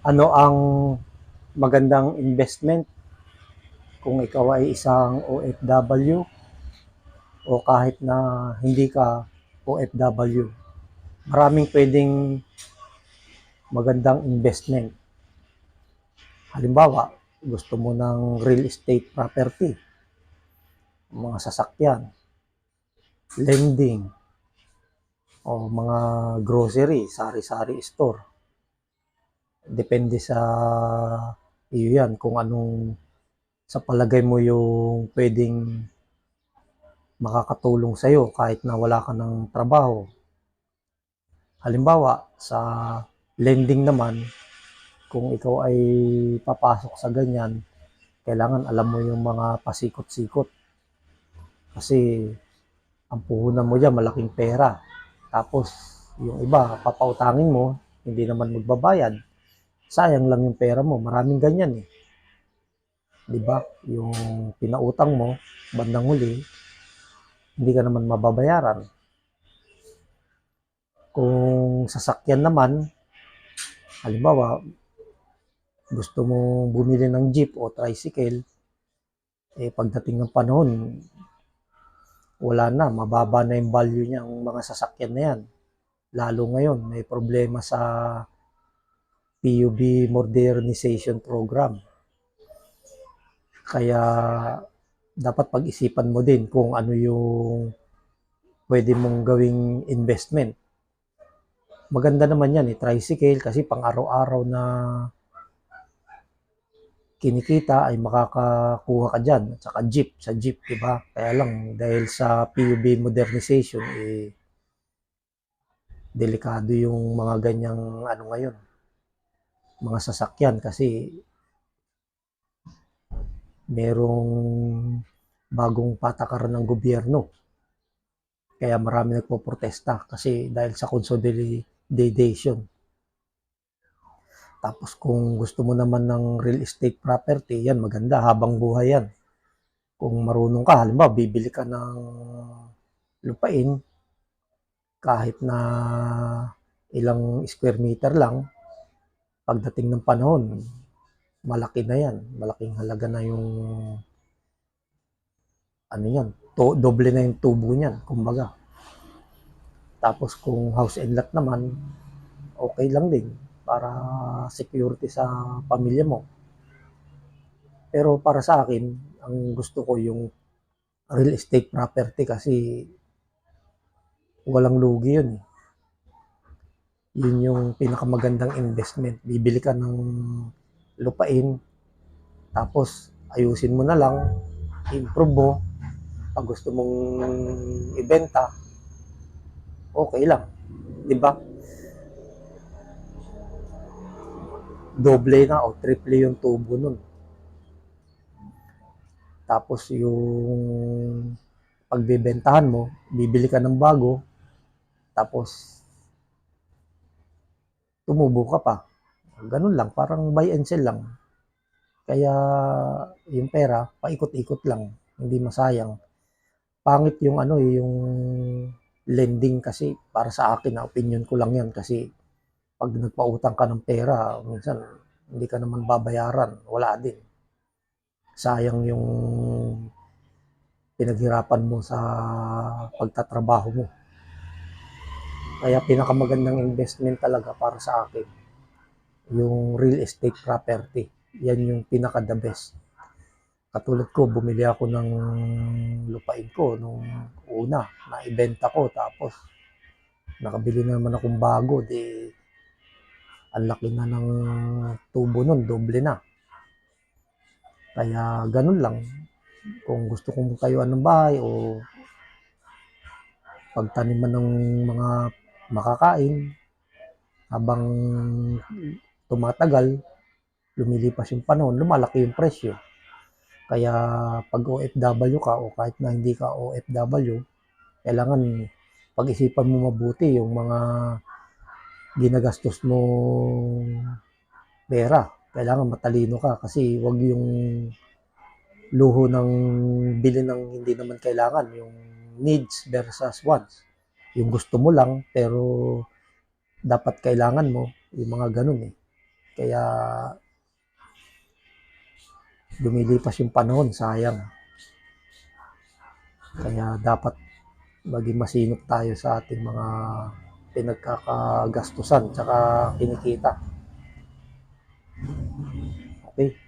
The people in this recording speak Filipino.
Ano ang magandang investment kung ikaw ay isang OFW o kahit na hindi ka OFW? Maraming pwedeng magandang investment. Halimbawa, gusto mo ng real estate property, mga sasakyan, lending, o mga grocery, sari-sari store. Depende sa iyo yan kung anong sa palagay mo yung pwedeng makakatulong sa'yo kahit na wala ka ng trabaho. Halimbawa, sa lending naman, kung ikaw ay papasok sa ganyan, kailangan alam mo yung mga pasikot-sikot. Kasi ang puhunan mo dyan, malaking pera. Tapos, yung iba, papautangin mo, hindi naman magbabayad. Sayang lang yung pera mo. Maraming ganyan eh. Di ba? Yung pinautang mo, bandang huli, hindi ka naman mababayaran. Kung sasakyan naman, halimbawa, gusto mo bumili ng jeep o tricycle, pagdating ng panahon, wala na, mababa na yung value niyang mga sasakyan na yan. Lalo ngayon, may problema sa PUB modernization program. Kaya dapat pag-isipan mo din kung ano yung pwede mong gawing investment. Maganda naman yan tricycle kasi pang araw-araw na kinikita ay makakakuha ka dyan. At saka jeep, sa jeep, diba? Kaya lang, dahil sa PUB modernization, delikado yung mga ganyang ano ngayon, mga sasakyan kasi merong bagong patakaran ng gobyerno. Kaya marami nagpo-protesta kasi dahil sa consolidation. Tapos kung gusto mo naman ng real estate property, yan maganda, habang buhay yan. Kung marunong ka, halimbawa bibili ka ng lupain, kahit na ilang square meter lang, pagdating ng panahon, malaki na yan. Malaking halaga na yung ano yan, doble na yung tubo niyan, kumbaga. Tapos kung house and lot naman, okay lang din para security sa pamilya mo. Pero para sa akin, ang gusto ko yung real estate property kasi walang lugi yun. Yun yung pinakamagandang investment. Bibili ka ng lupain, tapos ayusin mo na lang, improve mo. Pag gusto mong ibenta, okay lang. Diba? Doble na o triple yung tubo nun. Tapos yung pagbebentahan mo, bibili ka ng bago, tapos tumubo ka pa. Ganun lang, parang buy and sell lang. Kaya yung pera, paikot-ikot lang, hindi masayang. Pangit yung ano, yung lending kasi para sa akin, na opinion ko lang yan kasi pag nagpautang ka ng pera, minsan hindi ka naman babayaran, wala din. Sayang yung pinaghirapan mo sa pagtatrabaho mo. Kaya pinakamagandang investment talaga para sa akin, yung real estate property. Yan yung pinaka the best. Katulad ko, bumili ako ng lupain ko nung una, naibenta ko, tapos nakabili na naman akong bago, di ang laki na ng tubo nun, doble na. Kaya ganun lang, kung gusto kong tayuan ng bahay o pagtaniman ng mga makakain, habang tumatagal, lumilipas yung panahon, lumalaki yung presyo. Kaya pag OFW ka o kahit na hindi ka OFW, kailangan pag-isipan mo mabuti yung mga ginagastos mo pera. Kailangan matalino ka kasi wag yung luho ng bili ng hindi naman kailangan, yung needs versus wants. Yung gusto mo lang pero dapat kailangan mo, yung mga ganun eh. Kaya lumilipas yung panahon, sayang. Kaya dapat maging masinop tayo sa ating mga pinagkakagastusan tsaka kinikita. Okay.